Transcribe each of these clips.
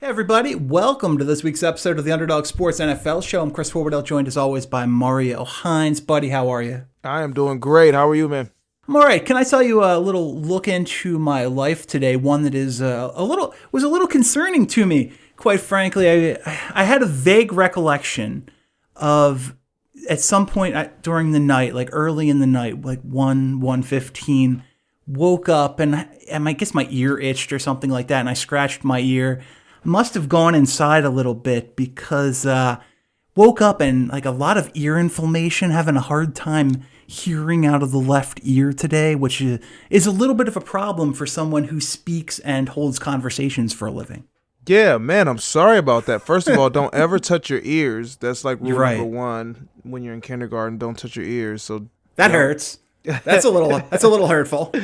Hey everybody, welcome to this week's episode of the Underdog Sports NFL Show. I'm Chris Forwardell, joined as always by Mario Hines. Buddy, how are you? I am doing great. How are you, man? I'm all right. Can I tell you a little look into my life today? One that is was a little concerning to me. Quite frankly, I had a vague recollection of at some point during the night, like early in the night, like 1:15, woke up and I guess my ear itched or something like that, and I scratched my ear. Must have gone inside a little bit because woke up and like a lot of ear inflammation, having a hard time hearing out of the left ear today, which is a little bit of a problem for someone who speaks and holds conversations for a living. Yeah, man, I'm sorry about that. First of all, don't ever touch your ears. That's like rule number one when you're in kindergarten. Don't touch your ears. So that hurts. That's a little hurtful.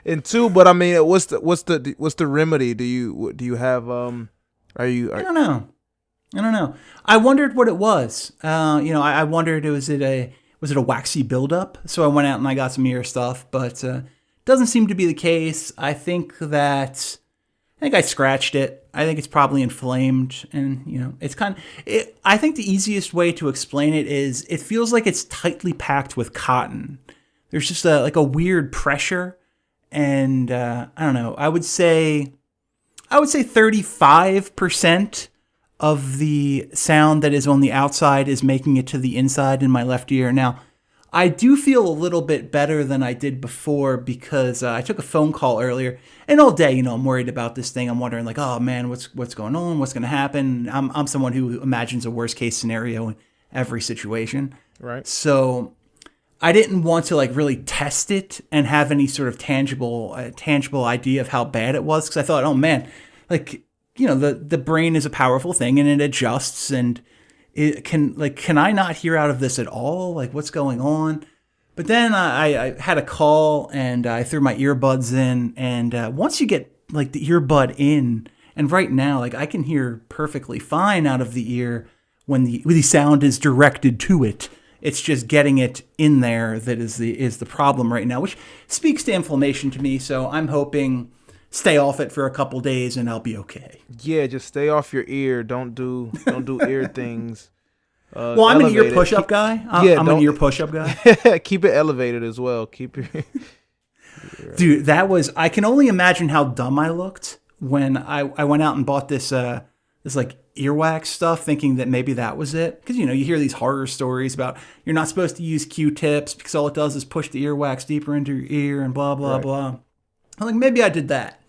And two, but I mean, what's the remedy? Do you have I don't know. I wondered what it was. I wondered was it a waxy buildup? So I went out and I got some ear stuff, but doesn't seem to be the case. I think I scratched it. I think it's probably inflamed, and it's I think the easiest way to explain it is it feels like it's tightly packed with cotton. There's just a weird pressure, and I don't know. I would say 35% of the sound that is on the outside is making it to the inside in my left ear. Now, I do feel a little bit better than I did before because I took a phone call earlier, and all day, I'm worried about this thing. I'm wondering, like, oh man, what's going on? What's going to happen? I'm someone who imagines a worst case scenario in every situation. Right. So I didn't want to really test it and have any sort of tangible idea of how bad it was, because I thought, oh man, the brain is a powerful thing and it adjusts, and it can I not hear out of this at all? Like, what's going on? But then I had a call and I threw my earbuds in, and once you get the earbud in, and right now I can hear perfectly fine out of the ear when the sound is directed to it. It's just getting it in there that is the problem right now, which speaks to inflammation to me. So I'm hoping stay off it for a couple days and I'll be okay. Yeah, just stay off your ear. Don't do ear things. Well, I'm an ear push-up guy. I'm an ear push-up guy. Keep it elevated as well. Keep your Dude, I can only imagine how dumb I looked when I went out and bought this earwax stuff, thinking that maybe that was it. Because, you hear these horror stories about you're not supposed to use Q-tips because all it does is push the earwax deeper into your ear and blah, blah, blah. I'm like, maybe I did that.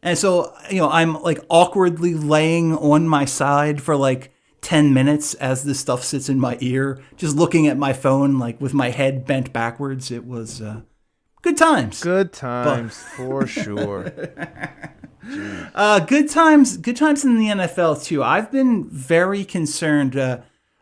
And so, I'm awkwardly laying on my side for 10 minutes as this stuff sits in my ear, just looking at my phone, with my head bent backwards. It was good times. Good times, for sure. Good times in the NFL too. I've been very concerned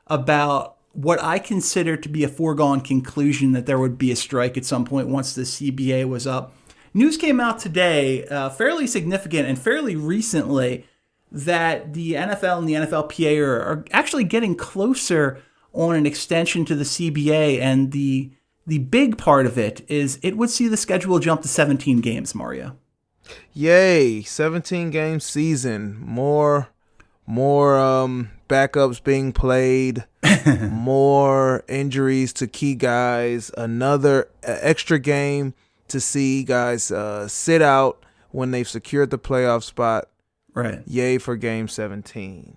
about what I consider to be a foregone conclusion that there would be a strike at some point once the CBA was up. News came out today, fairly significant and fairly recently, that the NFL and the NFLPA are actually getting closer on an extension to the CBA, and the big part of it is it would see the schedule jump to 17 games, Mario. Yay, 17-game season. More backups being played, more injuries to key guys, another extra game to see guys sit out when they've secured the playoff spot. Right. Yay for game 17.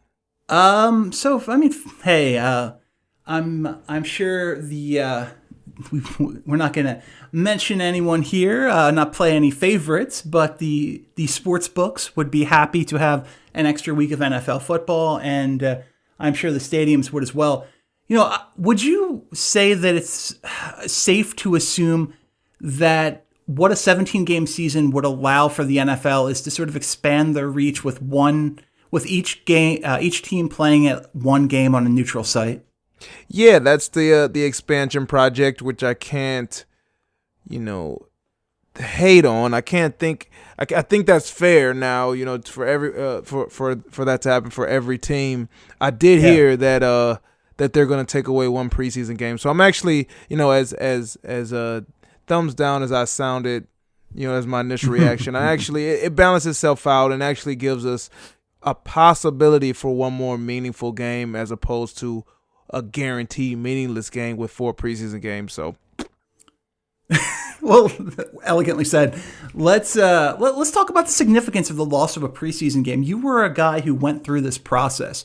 So I mean, hey, I'm sure we're not going to mention anyone here, not play any favorites, but the sports books would be happy to have an extra week of NFL football, and I'm sure the stadiums would as well. Would you say that it's safe to assume that what a 17-game season would allow for the NFL is to sort of expand their reach with each team playing at one game on a neutral site? Yeah, that's the expansion project, which I can't, hate on. I can't think. I think that's fair now. For every for that to happen for every team. I did hear that they're going to take away one preseason game. So I'm actually, as thumbs down as I sounded, as my initial reaction, it balances itself out and actually gives us a possibility for one more meaningful game as opposed to a guaranteed meaningless game with 4 preseason games. So, well, elegantly said. Let's talk about the significance of the loss of a preseason game. You were a guy who went through this process.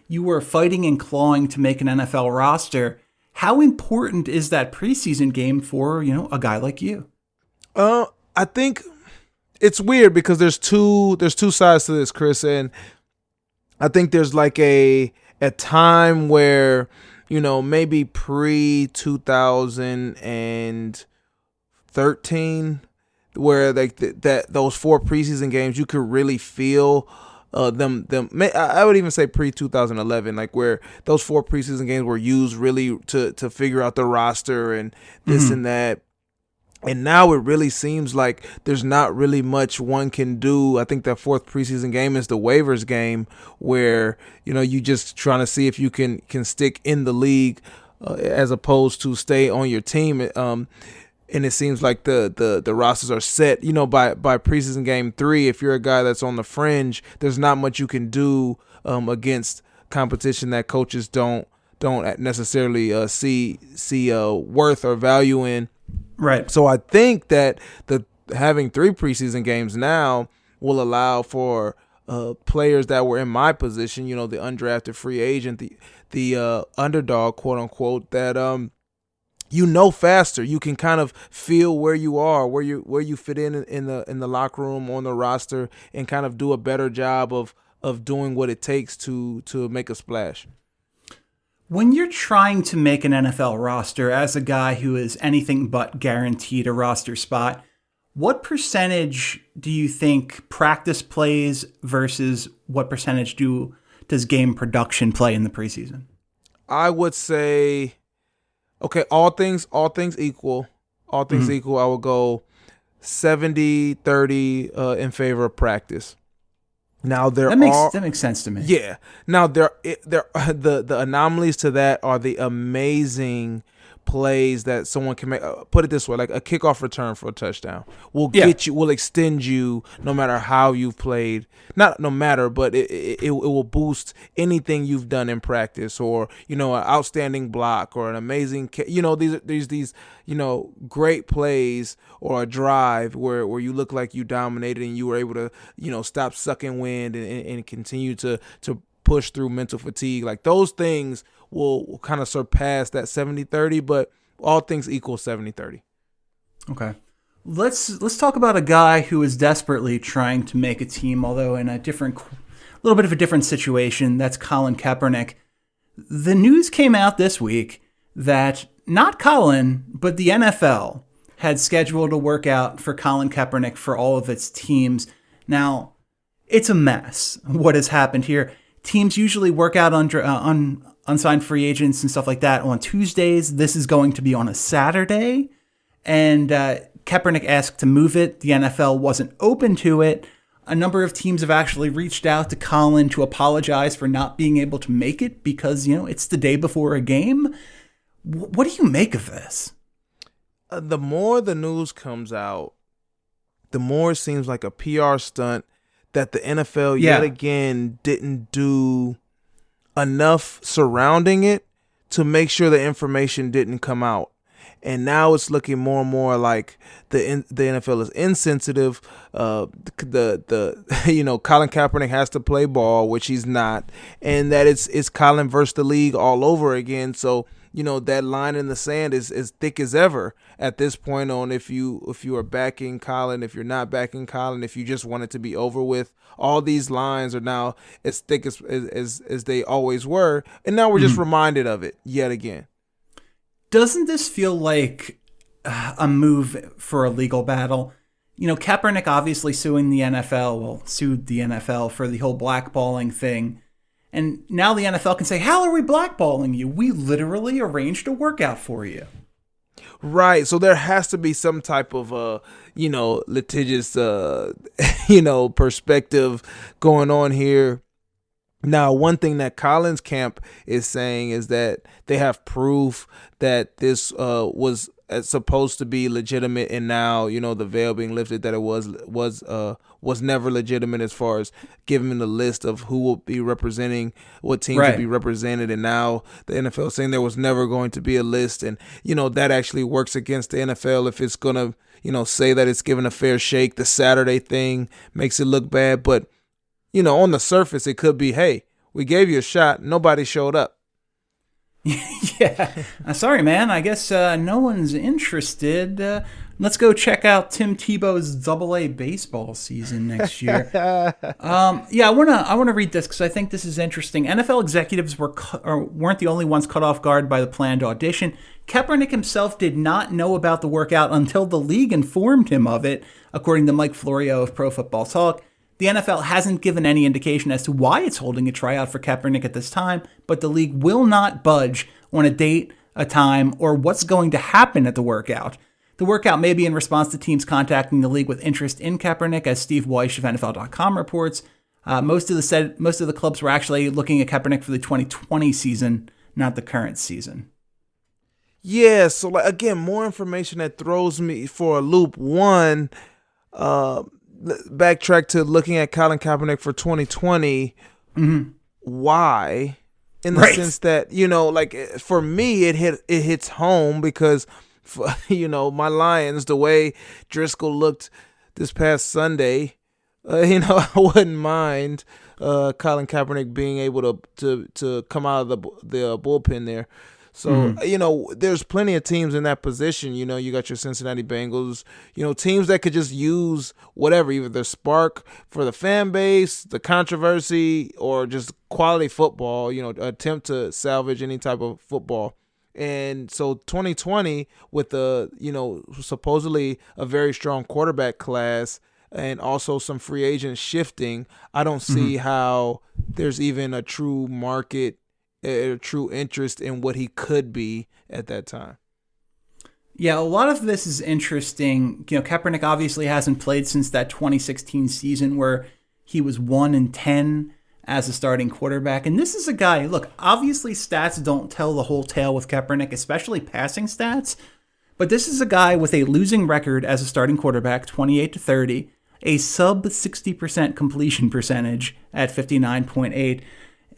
You were fighting and clawing to make an NFL roster. How important is that preseason game for, a guy like you? I think it's weird because there's two sides to this, Chris, and I think there's like a time where, maybe pre-2013 where like that those 4 preseason games you could really feel them. I would even say pre-2011, like where those 4 preseason games were used really to figure out the roster and this and that. And now it really seems like there's not really much one can do. I think that 4th preseason game is the waivers game where, you just trying to see if you can stick in the league as opposed to stay on your team. And it seems like the rosters are set, by preseason game 3. If you're a guy that's on the fringe, there's not much you can do against competition that coaches don't necessarily see worth or value in. Right. So I think that having 3 preseason games now will allow for players that were in my position, the undrafted free agent, the underdog, quote unquote, that faster. You can kind of feel where you are, where you fit in the locker room, on the roster, and kind of do a better job of doing what it takes to make a splash. When you're trying to make an NFL roster as a guy who is anything but guaranteed a roster spot, what percentage do you think practice plays versus what percentage does game production play in the preseason? I would say, okay, all things equal, I would go 70-30 in favor of practice. Now that makes sense to me. Yeah. Now the anomalies to that are the amazing plays that someone can make. Put it this way, like a kickoff return for a touchdown will extend you no matter how you've played. Not no matter, but it will boost anything you've done in practice, or an outstanding block or an amazing these great plays or a drive where you look like you dominated and you were able to stop sucking wind and continue to push through mental fatigue. Like those things will kind of surpass that 70-30, but all things equal 70-30. Okay. Let's talk about a guy who is desperately trying to make a team, although in a little bit of a different situation. That's Colin Kaepernick. The news came out this week that not Colin, but the NFL had scheduled a workout for Colin Kaepernick for all of its teams. Now, it's a mess what has happened here. Teams usually work out on unsigned free agents and stuff like that on Tuesdays. This is going to be on a Saturday. And Kaepernick asked to move it. The NFL wasn't open to it. A number of teams have actually reached out to Colin to apologize for not being able to make it because, it's the day before a game. What do you make of this? The more the news comes out, the more it seems like a PR stunt that the NFL yet again didn't do enough surrounding it to make sure the information didn't come out. And now it's looking more and more like the NFL is insensitive. Colin Kaepernick has to play ball, which he's not, and that it's Colin versus the league all over again. So that line in the sand is as thick as ever at this point on if you are backing Colin, if you're not backing Colin, if you just want it to be over with. All these lines are now as thick as they always were, and now we're just reminded of it yet again. Doesn't this feel like a move for a legal battle? Kaepernick obviously sued the NFL for the whole blackballing thing. And now the NFL can say, how are we blackballing you? We literally arranged a workout for you. Right. So there has to be some type of, litigious, perspective going on here. Now, one thing that Colin's camp is saying is that they have proof that this was supposed to be legitimate, and now the veil being lifted that it was was never legitimate as far as giving him the list of who will be representing, what teams will be represented. And now the NFL saying there was never going to be a list. And, that actually works against the NFL if it's going to, say that it's given a fair shake. The Saturday thing makes it look bad. But, on the surface, it could be, hey, we gave you a shot. Nobody showed up. Yeah. Sorry, man. I guess no one's interested. Let's go check out Tim Tebow's AA baseball season next year. I want to read this because I think this is interesting. NFL executives weren't the only ones caught off guard by the planned audition. Kaepernick himself did not know about the workout until the league informed him of it, according to Mike Florio of Pro Football Talk. The NFL hasn't given any indication as to why it's holding a tryout for Kaepernick at this time, but the league will not budge on a date, a time, or what's going to happen at the workout. The workout may be in response to teams contacting the league with interest in Kaepernick, as Steve Weish of NFL.com reports. Most of the clubs were actually looking at Kaepernick for the 2020 season, not the current season. Yeah, so again, more information that throws me for a loop. One, backtrack to looking at Colin Kaepernick for 2020. Mm-hmm. Why? In the sense that, for me, it hits home because, my Lions, the way Driscoll looked this past Sunday, I wouldn't mind Colin Kaepernick being able to come out of the bullpen there. So, there's plenty of teams in that position. You got your Cincinnati Bengals, teams that could just use whatever, either the spark for the fan base, the controversy, or just quality football, attempt to salvage any type of football. And so 2020 with supposedly a very strong quarterback class and also some free agents shifting, I don't see how there's even a true market, a true interest in what he could be at that time. Yeah, a lot of this is interesting. Kaepernick obviously hasn't played since that 2016 season where he was 1-10 as a starting quarterback. And this is a guy, look, obviously stats don't tell the whole tale with Kaepernick, especially passing stats. But this is a guy with a losing record as a starting quarterback, 28-30, a sub 60% completion percentage at 59.8.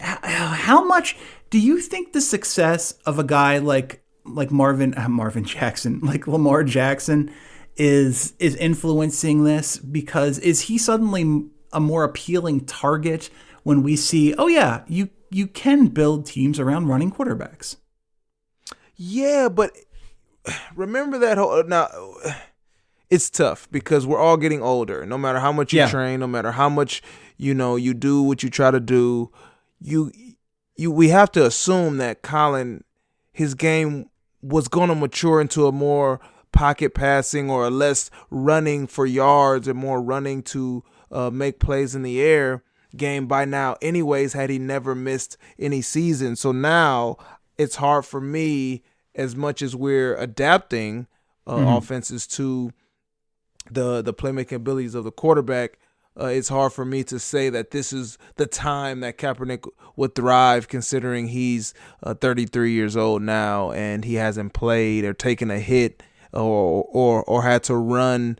How much do you think the success of a guy like Marvin Jackson, like Lamar Jackson, is influencing this? Because is he suddenly a more appealing target when we see, oh yeah, you can build teams around running quarterbacks? Yeah, but remember that now. It's tough because we're all getting older. No matter how much you train, no matter how much you do what you try to do. We have to assume that Colin, his game was going to mature into a more pocket passing or a less running for yards and more running to make plays in the air game by now anyways, had he never missed any season. So now it's hard for me, as much as we're adapting offenses to the playmaking abilities of the quarterback, it's hard for me to say that this is the time that Kaepernick would thrive, considering he's 33 years old now and he hasn't played or taken a hit or had to run,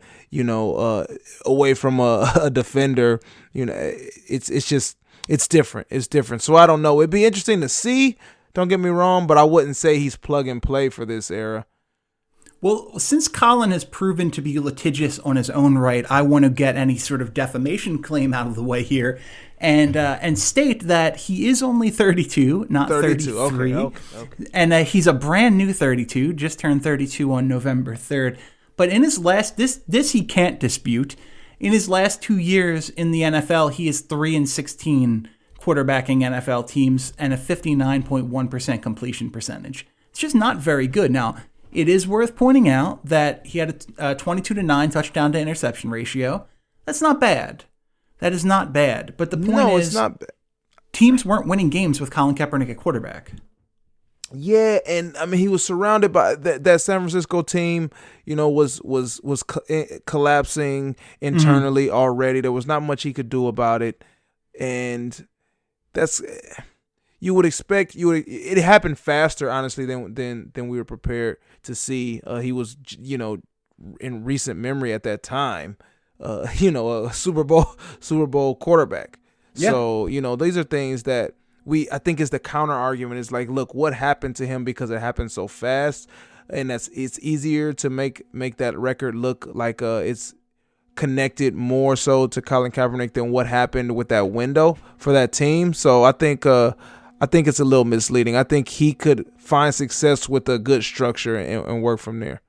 away from a defender. It's different. It's different. So I don't know. It'd be interesting to see. Don't get me wrong, but I wouldn't say he's plug and play for this era. Well, since Colin has proven to be litigious on his own right, I want to get any sort of defamation claim out of the way here and state that he is only 32, not 33. Okay. And he's a brand new 32, just turned 32 on November 3rd. But in his last, this he can't dispute, in his last 2 years in the NFL, he is 3-16 quarterbacking NFL teams and a 59.1% completion percentage. It's just not very good. Now, it is worth pointing out that he had a 22-9 touchdown to interception ratio. That's not bad. That is not bad. But the point is, it's not bad. Teams weren't winning games with Colin Kaepernick at quarterback. Yeah, and I mean he was surrounded by that San Francisco team. Was collapsing internally already. There was not much he could do about it, and that's. You would expect it happened faster, honestly, than we were prepared to see. He was, in recent memory at that time, a Super Bowl quarterback. Yeah. So, these are things that I think is the counter argument is like, look, what happened to him because it happened so fast. And it's easier to make that record look like it's connected more so to Colin Kaepernick than what happened with that window for that team. So I think it's a little misleading. I think he could find success with a good structure and work from there.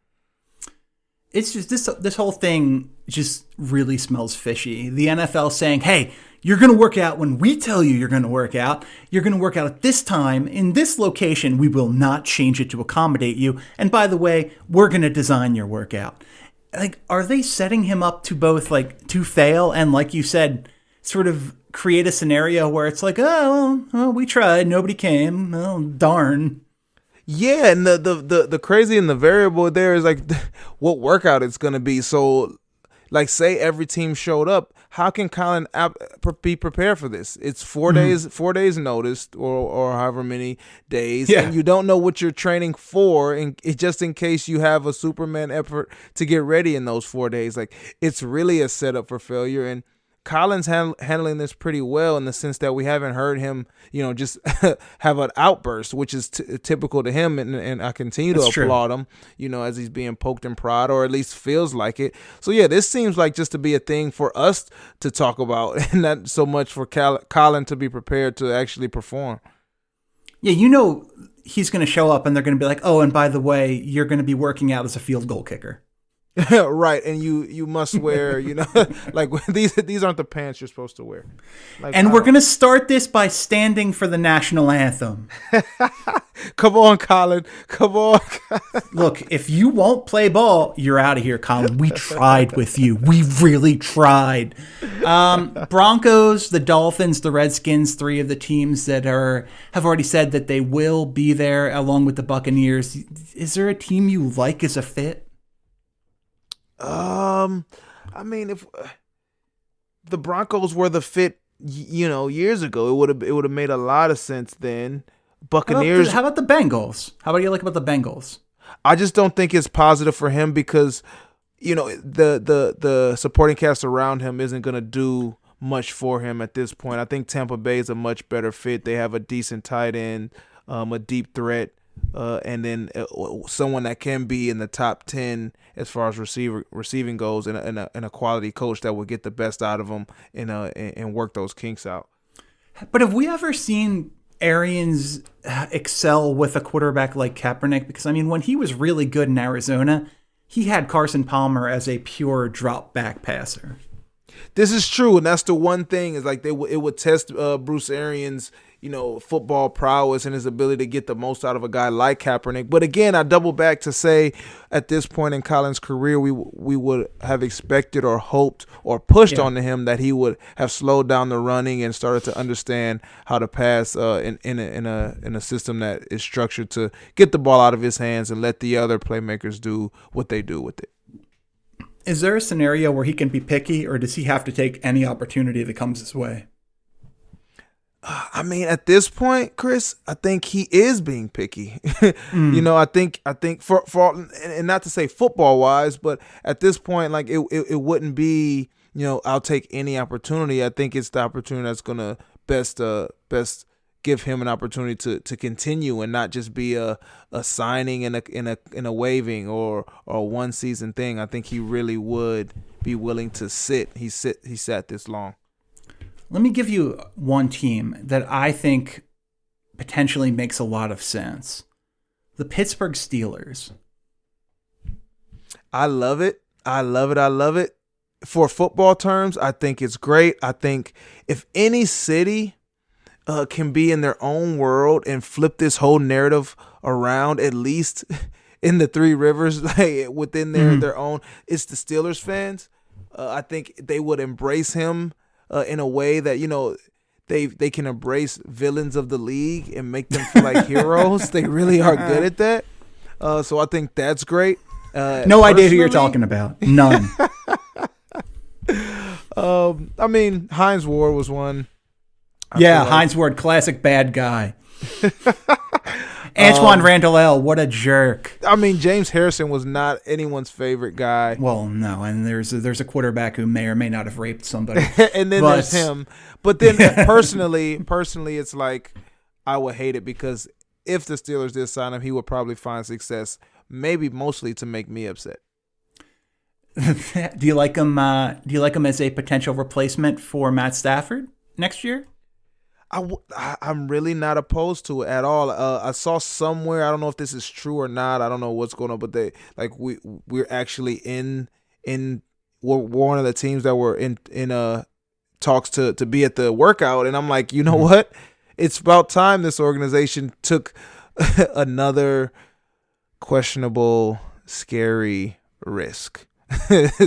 It's just this whole thing just really smells fishy. The NFL saying, hey, you're going to work out when we tell you you're going to work out. You're going to work out at this time in this location. We will not change it to accommodate you. And by the way, we're going to design your workout. Like, are they setting him up to both to fail and, like you said, sort of create a scenario where it's like, oh, well, we tried, nobody came. Oh, darn. Yeah, and the crazy and the variable there is like what workout it's gonna be. So, like, say every team showed up, how can Colin be prepared for this? It's 4 days notice, or however many days, and you don't know what you're training for, and just in case you have a Superman effort to get ready in those 4 days. Like, it's really a setup for failure, and Colin's handling this pretty well in the sense that we haven't heard him, just have an outburst, which is typical to him, and I continue to applaud him, as he's being poked in pride, or at least feels like it. So yeah, this seems like just to be a thing for us to talk about, and not so much for Colin to be prepared to actually perform. Yeah, he's going to show up, and they're going to be like, oh, and by the way, you're going to be working out as a field goal kicker. Right, and you must wear, like these aren't the pants you're supposed to wear. And we're going to start this by standing for the national anthem. Come on, Colin. Come on. Look, if you won't play ball, you're out of here, Colin. We tried with you. We really tried. Broncos, the Dolphins, the Redskins, three of the teams that have already said that they will be there along with the Buccaneers. Is there a team you like as a fit? I mean, if the Broncos were the fit, years ago, it would have made a lot of sense then. Buccaneers. How about the Bengals? How about you like about the Bengals? I just don't think it's positive for him because, the supporting cast around him isn't going to do much for him at this point. I think Tampa Bay is a much better fit. They have a decent tight end, a deep threat. And then someone that can be in the top 10 as far as receiving goes, and a quality coach that will get the best out of them and work those kinks out. But have we ever seen Arians excel with a quarterback like Kaepernick? Because, I mean, when he was really good in Arizona, he had Carson Palmer as a pure drop back passer. This is true, and that's the one thing is like it would test Bruce Arians' football prowess and his ability to get the most out of a guy like Kaepernick. But again, I double back to say at this point in Colin's career, we would have expected or hoped or pushed onto him that he would have slowed down the running and started to understand how to pass in a system that is structured to get the ball out of his hands and let the other playmakers do what they do with it. Is there a scenario where he can be picky, or does he have to take any opportunity that comes his way? I mean, at this point, Chris, I think he is being picky. I think for and not to say football wise, but at this point, like it wouldn't be, I'll take any opportunity. I think it's the opportunity that's gonna best give him an opportunity to continue and not just be a signing and a waiving or a one season thing. I think he really would be willing to sit. He sat this long. Let me give you one team that I think potentially makes a lot of sense. The Pittsburgh Steelers. I love it. I love it. I love it. For football terms, I think it's great. I think if any city can be in their own world and flip this whole narrative around, at least in the Three Rivers, like within their own, it's the Steelers fans. I think they would embrace him in a way that, they can embrace villains of the league and make them feel like heroes. They really are good at that. So I think that's great. No idea who you're talking about. None. I mean, Hines Ward was one. Hines Ward, classic bad guy. Antoine Randall, what a jerk. I mean, James Harrison was not anyone's favorite guy. Well, no, and there's a quarterback who may or may not have raped somebody. And then there's him. But then personally, it's like I would hate it because if the Steelers did sign him, he would probably find success, maybe mostly to make me upset. Do you like him as a potential replacement for Matt Stafford next year? I'm really not opposed to it at all. I saw somewhere, I don't know if this is true or not. I don't know what's going on, but we're actually we're one of the teams that were in talks to be at the workout, and I'm like, you know what? It's about time this organization took another questionable, scary risk.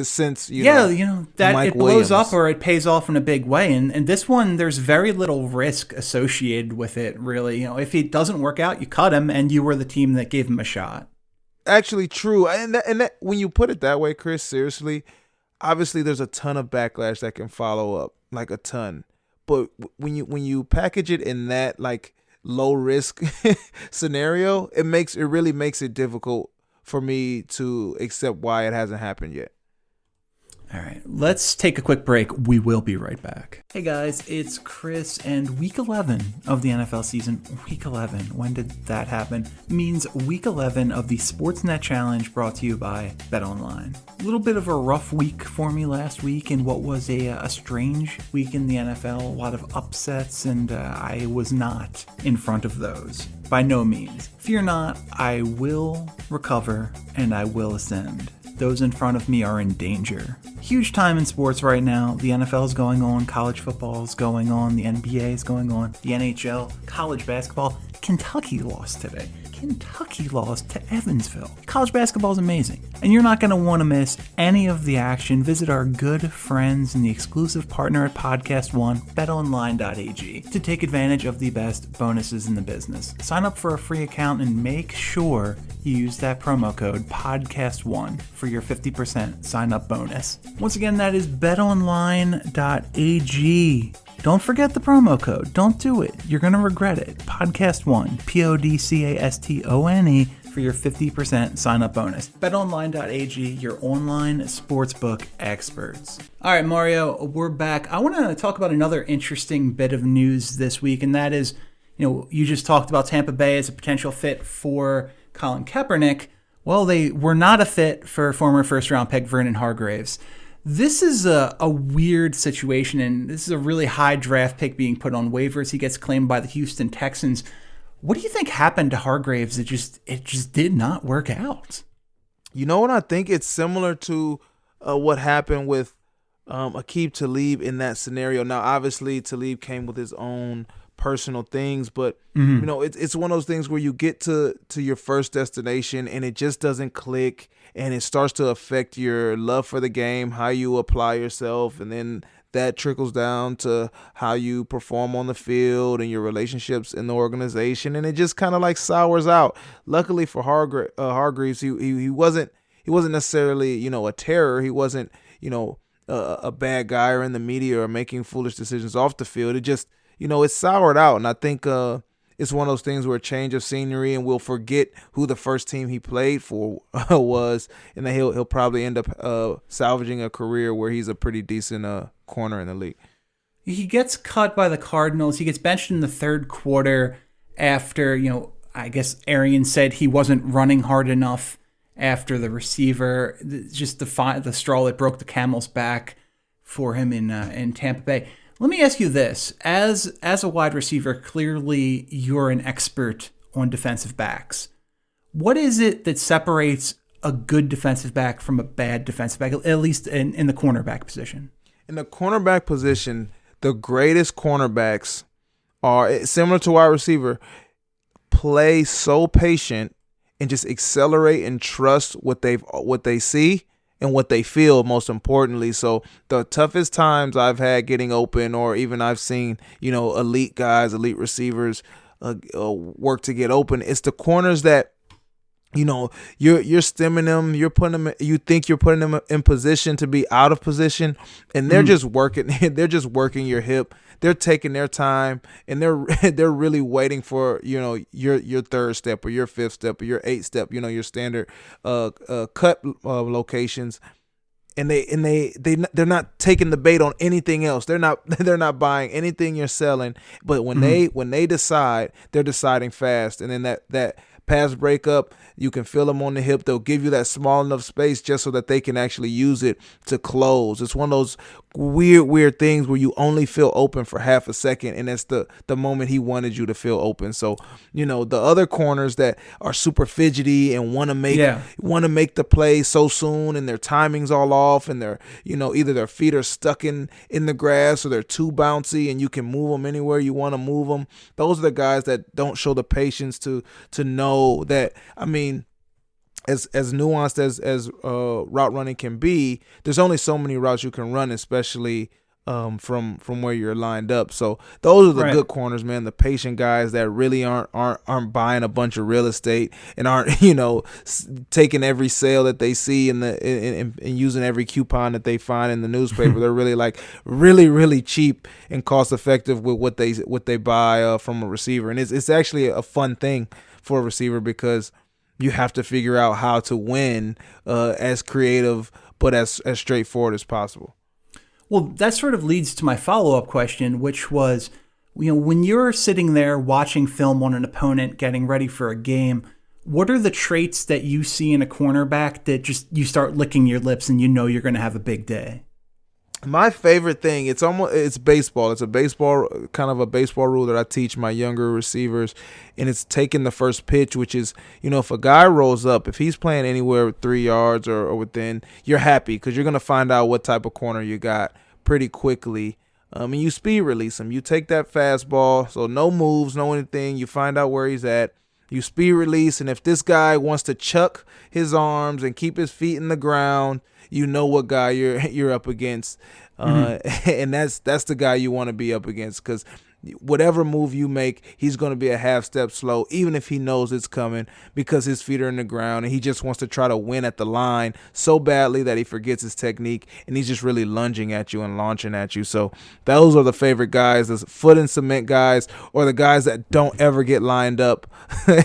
Since that Mike it blows Williams. up or it pays off in a big way, and this one there's very little risk associated with it, really. If it doesn't work out, you cut him, and you were the team that gave him a shot. Actually, true, and that, when you put it that way, Chris, seriously, obviously there's a ton of backlash that can follow up, like a ton. But when you package it in that like low risk scenario, it really makes it difficult for me to accept why it hasn't happened yet. All right, let's take a quick break. We will be right back. Hey guys, it's Chris, and week 11 of the NFL season. Week 11, when did that happen? Means week 11 of the Sportsnet Challenge, brought to you by BetOnline. A little bit of a rough week for me last week in what was a strange week in the NFL. A lot of upsets, and I was not in front of those. By no means. Fear not, I will recover and I will ascend. Those in front of me are in danger. Huge time in sports right now. The NFL is going on, college football is going on, the NBA is going on, the NHL, college basketball. Kentucky lost today. Kentucky lost to Evansville. College basketball is amazing, and you're not going to want to miss any of the action. Visit our good friends and the exclusive partner at Podcast One, betonline.ag, to take advantage of the best bonuses in the business. Sign up for a free account and make sure you use that promo code PODCAST1 for your 50% sign-up bonus. Once again, that is betonline.ag. Don't forget the promo code. Don't do it. You're going to regret it. Podcast1, PODCASTONE, for your 50% sign-up bonus. BetOnline.ag, your online sportsbook experts. All right, Mario, we're back. I want to talk about another interesting bit of news this week, and that is, you just talked about Tampa Bay as a potential fit for Colin Kaepernick. Well, they were not a fit for former first-round pick Vernon Hargreaves. This is a weird situation, and this is a really high draft pick being put on waivers. He gets claimed by the Houston Texans. What do you think happened to Hargreaves? It just did not work out. You know what I think? It's similar to what happened with Aqib Talib in that scenario. Now, obviously, Talib came with his own personal things, but it's one of those things where you get to your first destination and it just doesn't click, and it starts to affect your love for the game, how you apply yourself, and then that trickles down to how you perform on the field and your relationships in the organization, and it just kind of like sours out. Luckily for Hargreaves, he wasn't necessarily a terror. He wasn't a bad guy or in the media or making foolish decisions off the field. It just it soured out, and I think it's one of those things where a change of scenery, and we'll forget who the first team he played for was, and then he'll probably end up salvaging a career where he's a pretty decent corner in the league. He gets cut by the Cardinals. He gets benched in the third quarter after, I guess Arians said he wasn't running hard enough after the receiver. Just the straw that broke the camel's back for him in Tampa Bay. Let me ask you this. As a wide receiver, clearly you're an expert on defensive backs. What is it that separates a good defensive back from a bad defensive back, at least in the cornerback position? In the cornerback position, the greatest cornerbacks are similar to wide receiver, play so patient and just accelerate and trust what they see and what they feel, most importantly. So the toughest times I've had getting open, or even I've seen, elite guys, elite receivers work to get open, it's the corners that, you're stemming them, you think you're putting them in position to be out of position, and they're just working, they're just working your hip. they're taking their time and they're really waiting for, your third step or your fifth step or your eighth step, your standard cut locations. And they're not taking the bait on anything else. They're not buying anything you're selling. But when they decide, they're deciding fast. And then that pass breakup, you can feel them on the hip. They'll give you that small enough space just so that they can actually use it to close. It's one of those weird things where you only feel open for half a second, and that's the moment he wanted you to feel open. So, the other corners that are super fidgety and want to make the play so soon, and their timing's all off, and they're, either their feet are stuck in the grass or they're too bouncy and you can move them anywhere you want to move them. Those are the guys that don't show the patience to know that, as nuanced as route running can be, there's only so many routes you can run, especially from where you're lined up. So those are the good corners, man. The patient guys that really aren't buying a bunch of real estate and aren't taking every sale that they see and using every coupon that they find in the newspaper. They're really really cheap and cost effective with what they buy from a receiver, and it's actually a fun thing for a receiver because you have to figure out how to win as creative but as straightforward as possible. Well, that sort of leads to my follow-up question, which was, when you're sitting there watching film on an opponent getting ready for a game, what are the traits that you see in a cornerback that just you start licking your lips and you're going to have a big day? My favorite thing, it's baseball. It's a baseball rule that I teach my younger receivers, and it's taking the first pitch, which is, if a guy rolls up, if he's playing anywhere 3 yards or within, you're happy because you're going to find out what type of corner you got pretty quickly. And you speed release him. You take that fastball, so no moves, no anything. You find out where he's at. You speed release, and if this guy wants to chuck his arms and keep his feet in the ground, you know what guy you're up against, and that's the guy you want to be up against because whatever move you make, he's going to be a half step slow, even if he knows it's coming because his feet are in the ground and he just wants to try to win at the line so badly that he forgets his technique and he's just really lunging at you and launching at you. So those are the favorite guys, the foot and cement guys, or the guys that don't ever get lined up.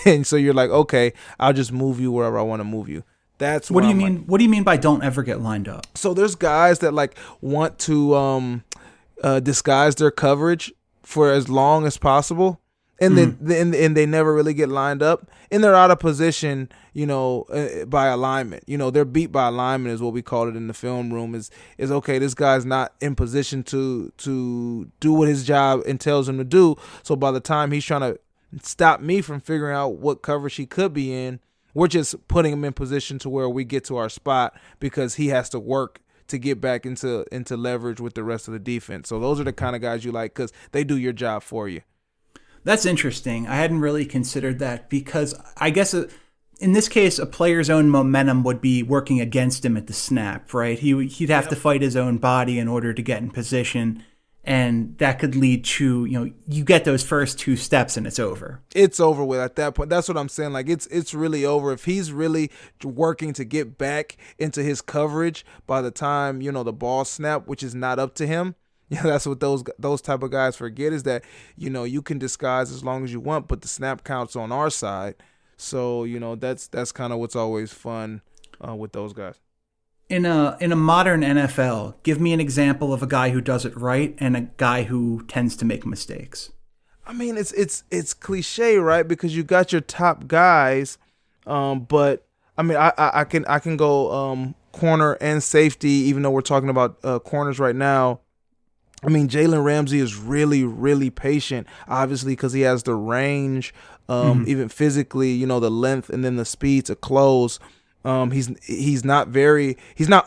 And so you're like, okay, I'll just move you wherever I want to move you. That's what do you mean? What do you mean by don't ever get lined up? So there's guys that want to disguise their coverage for as long as possible, and then they never really get lined up, and they're out of position, by alignment. They're beat by alignment is what we call it in the film room. Is okay, this guy's not in position to do what his job entails him to do. So by the time he's trying to stop me from figuring out what coverage he could be in, we're just putting him in position to where we get to our spot because he has to work to get back into leverage with the rest of the defense. So those are the kind of guys you like because they do your job for you. That's interesting. I hadn't really considered that because I guess in this case, a player's own momentum would be working against him at the snap, right? He'd have to fight his own body in order to get in position. And that could lead to, you get those first two steps and it's over. It's over with at that point. That's what I'm saying. It's really over. If he's really working to get back into his coverage by the time, the ball snap, which is not up to him. That's what those type of guys forget is that, you can disguise as long as you want, but the snap counts on our side. So, that's kind of what's always fun with those guys. In a modern NFL, give me an example of a guy who does it right and a guy who tends to make mistakes. I mean, it's cliche, right? Because you got your top guys, but I mean, I can go corner and safety, even though we're talking about corners right now. I mean, Jalen Ramsey is really, really patient, obviously, because he has the range, even physically, the length and then the speed to close. He's not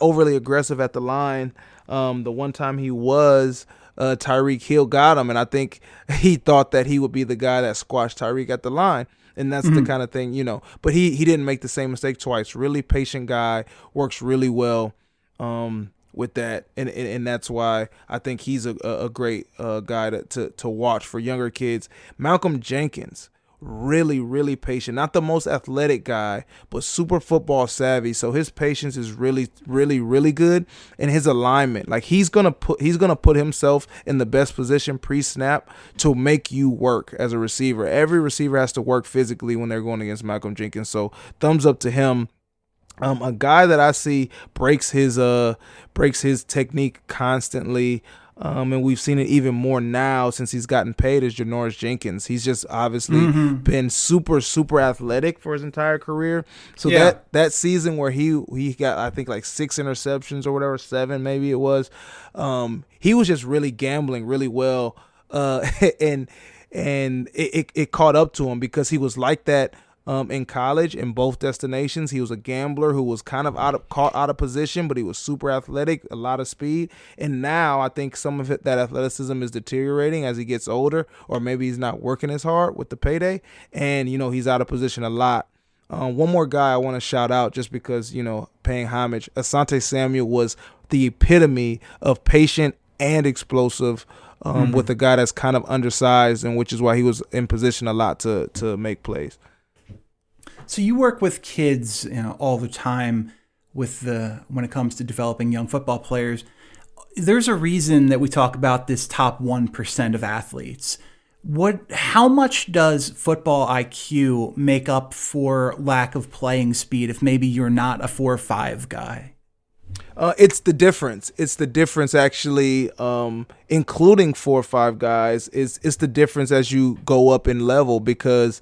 overly aggressive at the line. The one time he was, Tyreek Hill got him, and I think he thought that he would be the guy that squashed Tyreek at the line. And that's the kind of thing, but he didn't make the same mistake twice. Really patient guy, works really well with that. And that's why I think he's a great guy to watch for younger kids. Malcolm Jenkins, really, really patient. Not the most athletic guy, but super football savvy. So his patience is really, really, really good. And his alignment, like he's gonna put himself in the best position pre-snap to make you work as a receiver. Every receiver has to work physically when they're going against Malcolm Jenkins. So thumbs up to him. A guy that I see breaks his technique constantly. And we've seen it even more now since he's gotten paid is Janoris Jenkins. He's just obviously been super, super athletic for his entire career. So that season where he got, I think, like 6 interceptions or whatever, 7 maybe it was, he was just really gambling really well. And it caught up to him because he was like that in college in both destinations. He was a gambler who was kind of caught out of position, but he was super athletic, a lot of speed. And now I think some of that athleticism is deteriorating as he gets older, or maybe he's not working as hard with the payday. And, he's out of position a lot. One more guy I want to shout out just because, paying homage. Asante Samuel was the epitome of patient and explosive with a guy that's kind of undersized, and which is why he was in position a lot to make plays. So you work with kids, all the time when it comes to developing young football players. There's a reason that we talk about this top 1% of athletes. How much does football IQ make up for lack of playing speed if maybe you're not a 4-5 guy? It's the difference. It's the difference actually, including 4-5 guys. It's the difference as you go up in level because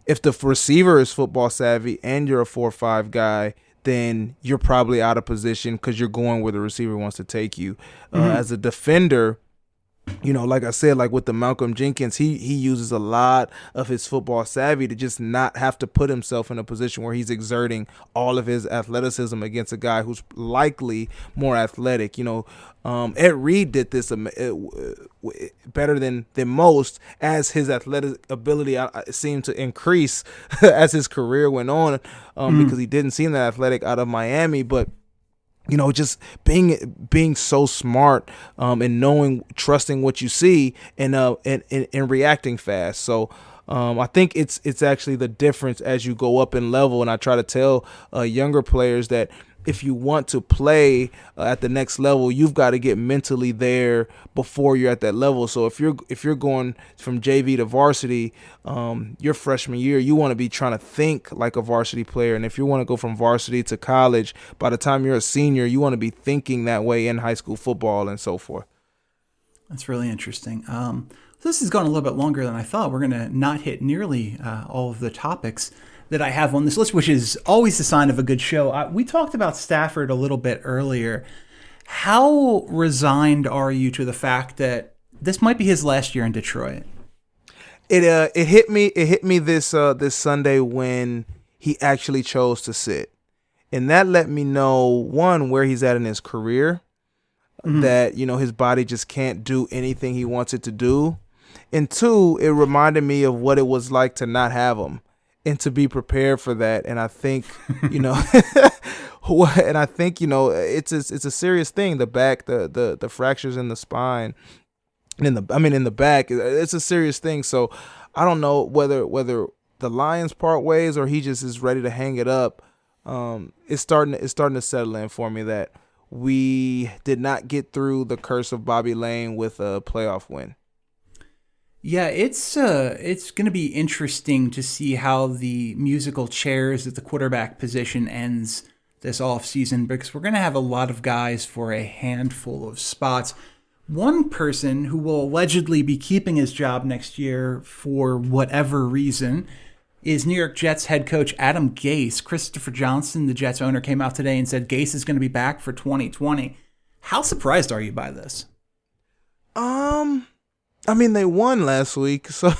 if the receiver is football savvy and you're a 4-5 guy, then you're probably out of position because you're going where the receiver wants to take you. As a defender, like I said, like with the Malcolm Jenkins, he uses a lot of his football savvy to just not have to put himself in a position where he's exerting all of his athleticism against a guy who's likely more athletic. Ed Reed did this better than most as his athletic ability seemed to increase as his career went on because he didn't seem that athletic out of Miami, but just being so smart and trusting what you see and reacting fast. So I think it's actually the difference as you go up in level. And I try to tell younger players that if you want to play at the next level, you've got to get mentally there before you're at that level. So if you're going from JV to varsity, your freshman year, you want to be trying to think like a varsity player. And if you want to go from varsity to college, by the time you're a senior, you want to be thinking that way in high school football and so forth. That's really interesting. This has gone a little bit longer than I thought. We're going to not hit nearly all of the topics that I have on this list, which is always a sign of a good show. We talked about Stafford a little bit earlier. How resigned are you to the fact that this might be his last year in Detroit? It hit me this Sunday when he actually chose to sit, and that let me know, one, where he's at in his career, that his body just can't do anything he wants it to do, and two, it reminded me of what it was like to not have him. And to be prepared for that, and I think, it's a serious thing. The back, the fractures in the spine, in the back, it's a serious thing. So I don't know whether the Lions part ways or he just is ready to hang it up. It's starting to settle in for me that we did not get through the curse of Bobby Lane with a playoff win. Yeah, it's going to be interesting to see how the musical chairs at the quarterback position ends this offseason because we're going to have a lot of guys for a handful of spots. One person who will allegedly be keeping his job next year for whatever reason is New York Jets head coach Adam Gase. Christopher Johnson, the Jets owner, came out today and said Gase is going to be back for 2020. How surprised are you by this? They won last week, so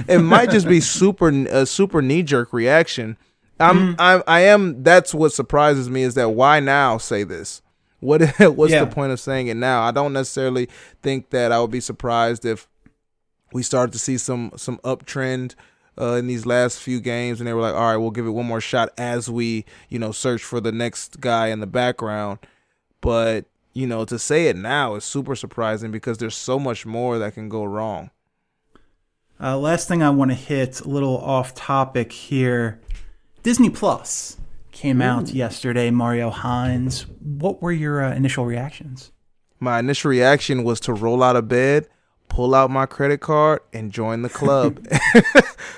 it might just be a super knee-jerk reaction. I am. That's what surprises me is that why now say this? What's the point of saying it now? I don't necessarily think that I would be surprised if we started to see some uptrend in these last few games, and they were like, all right, we'll give it one more shot as we search for the next guy in the background. But to say it now is super surprising because there's so much more that can go wrong. Last thing I want to hit, a little off topic here. Disney Plus came out yesterday. Mario Hines. What were your initial reactions? My initial reaction was to roll out of bed, pull out my credit card, and join the club.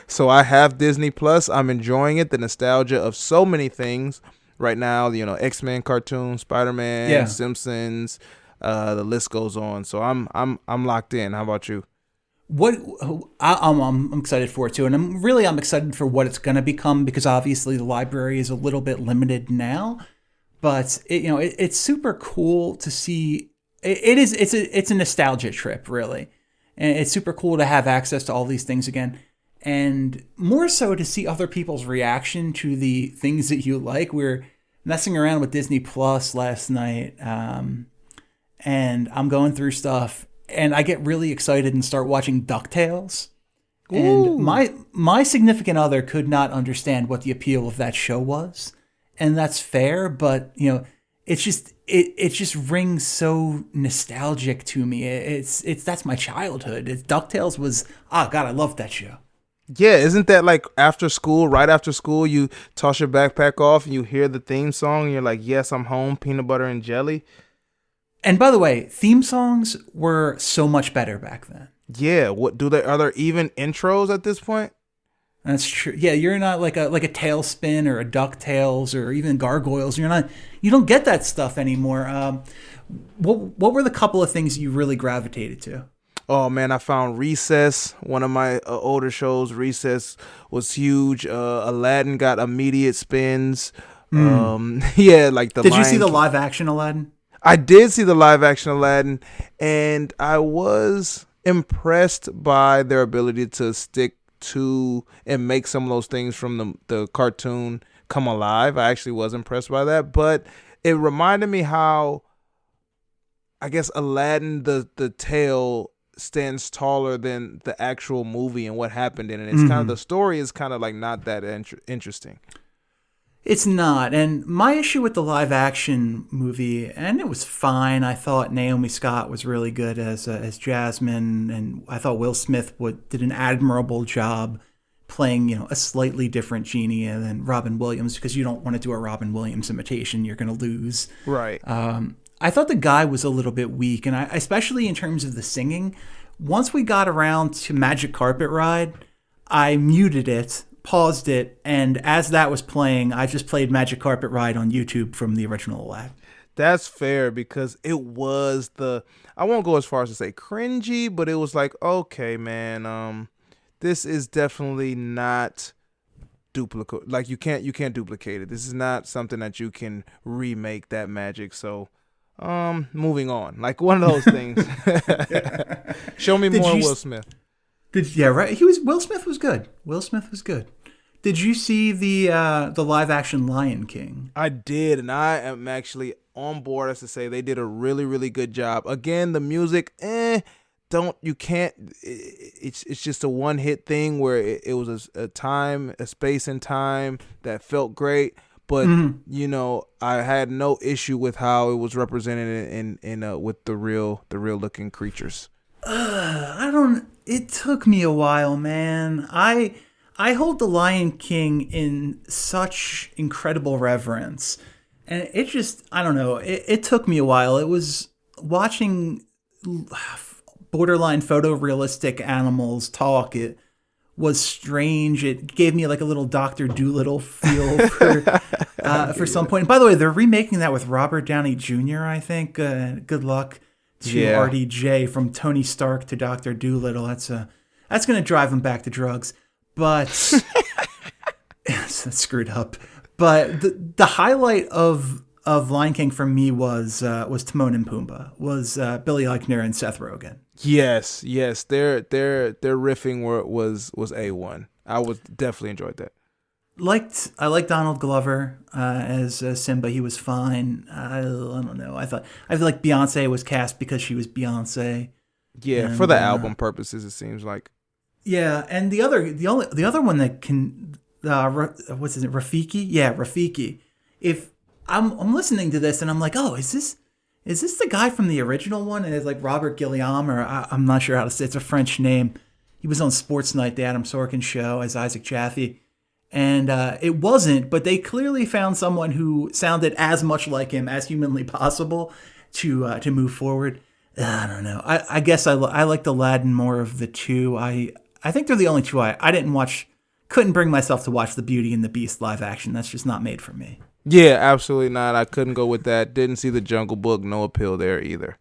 So I have Disney Plus. I'm enjoying it. The nostalgia of so many things right now. X-Men cartoons, Spider-Man, Simpsons. The list goes on. So I'm locked in. How about you? I'm excited for it too, and I'm excited for what it's going to become, because obviously the library is a little bit limited now, but it's super cool to see. It's a nostalgia trip, really, and it's super cool to have access to all these things again, and more so to see other people's reaction to the things that you like. We're messing around with Disney Plus last night, and I'm going through stuff. And I get really excited and start watching DuckTales. And my significant other could not understand what the appeal of that show was. And that's fair, but it's just it just rings so nostalgic to me. That's my childhood. DuckTales was God, I loved that show. Yeah, isn't that like after school, right after school, you toss your backpack off and you hear the theme song and you're like, yes, I'm home, peanut butter and jelly. And by the way, theme songs were so much better back then. Yeah, are there even intros at this point? That's true. Yeah, you're not like a Tailspin or a DuckTales or even Gargoyles. You don't get that stuff anymore. What were the couple of things you really gravitated to? Oh man, I found Recess, one of my older shows. Recess was huge. Aladdin got immediate spins. Yeah, like the. Did you see the live action Aladdin? I did see the live action Aladdin, and I was impressed by their ability to stick to and make some of those things from the cartoon come alive. I actually was impressed by that, but it reminded me how, I guess, Aladdin, the tale stands taller than the actual movie and what happened in it. It's kind of, the story is kind of like not that interesting. It's not. And my issue with the live action movie, and it was fine. I thought Naomi Scott was really good as Jasmine, and I thought Will Smith did an admirable job playing, a slightly different genie than Robin Williams, because you don't want to do a Robin Williams imitation. You're going to lose. Right. I thought the guy was a little bit weak, and especially in terms of the singing. Once we got around to Magic Carpet Ride, I muted it, paused it, and as that was playing, I just played Magic Carpet Ride on YouTube from the original Aladdin. That's fair, because it was I won't go as far as to say cringy, but it was like, okay, man, this is definitely not duplicate. Like you can't duplicate it. This is not something that you can remake that magic. So, moving on. Like one of those things. Show me more Will Smith. Right. Will Smith was good. Will Smith was good. Did you see the live action Lion King? I did, and I am actually on board as to say they did a really, really good job. Again, the music, it's just a one hit thing where it was a space and time that felt great. But I had no issue with how it was represented in with the real looking creatures. It took me a while, man. I hold the Lion King in such incredible reverence, and it just, I don't know, it took me a while. It was watching borderline photorealistic animals talk. It was strange. It gave me like a little Dr. Dolittle feel for some point. And by the way, they're remaking that with Robert Downey Jr., I think. Good luck to RDJ, from Tony Stark to Dr. Dolittle. That's going to drive him back to drugs. But that's screwed up. But the highlight of Lion King for me was Timon and Pumbaa, was Billy Eichner and Seth Rogen. Yes, their riffing was A1. I was definitely enjoyed that. I liked Donald Glover as Simba. He was fine. I don't know. I feel like Beyonce was cast because she was Beyonce. Yeah, and, for the album purposes, it seems like. Yeah, and the other one that can what's his name? Rafiki? Yeah, Rafiki. If I'm listening to this and I'm like, oh, is this the guy from the original one? And it's like Robert Guillaume, or I'm not sure how to say. It's a French name. he was on Sports Night, the Adam Sorkin show, as Isaac Jaffe. And it wasn't, but they clearly found someone who sounded as much like him as humanly possible to move forward. I don't know. I guess I liked Aladdin more of the two. I think they're the only two I didn't watch. Couldn't bring myself to watch the Beauty and the Beast live action. That's just not made for me. Yeah, absolutely not. I couldn't go with that. Didn't see the Jungle Book. No appeal there either.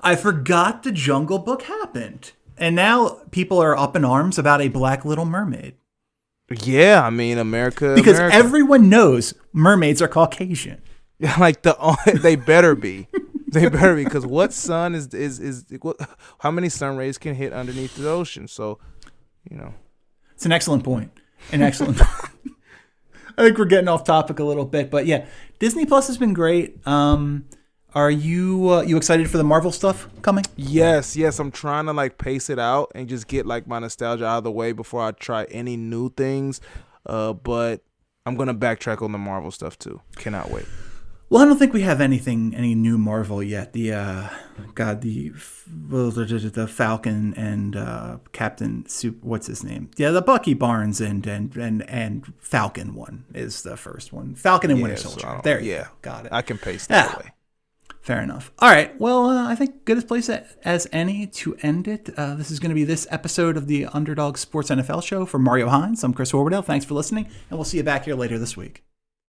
I forgot the Jungle Book happened. And now people are up in arms about a Black Little Mermaid. Yeah, I mean, America. Because everyone knows mermaids are Caucasian. Yeah, like they better be. They better be, because what sun is how many sun rays can hit underneath the ocean? So, It's an excellent point. I think we're getting off topic a little bit, but yeah, Disney Plus has been great. Are you excited for the Marvel stuff coming? Yes. I'm trying to pace it out and just get my nostalgia out of the way before I try any new things. But I'm gonna backtrack on the Marvel stuff too. Cannot wait. Well, I don't think we have any new Marvel yet. The Falcon and Captain what's his name? Yeah, the Bucky Barnes and Falcon one is the first one. Falcon and Winter Soldier. There you go. Got it. I can paste that away. Fair enough. All right. Well, I think good place as any to end it. This is going to be this episode of the Underdog Sports NFL Show. For Mario Hines, I'm Chris Horwedel. Thanks for listening, and we'll see you back here later this week.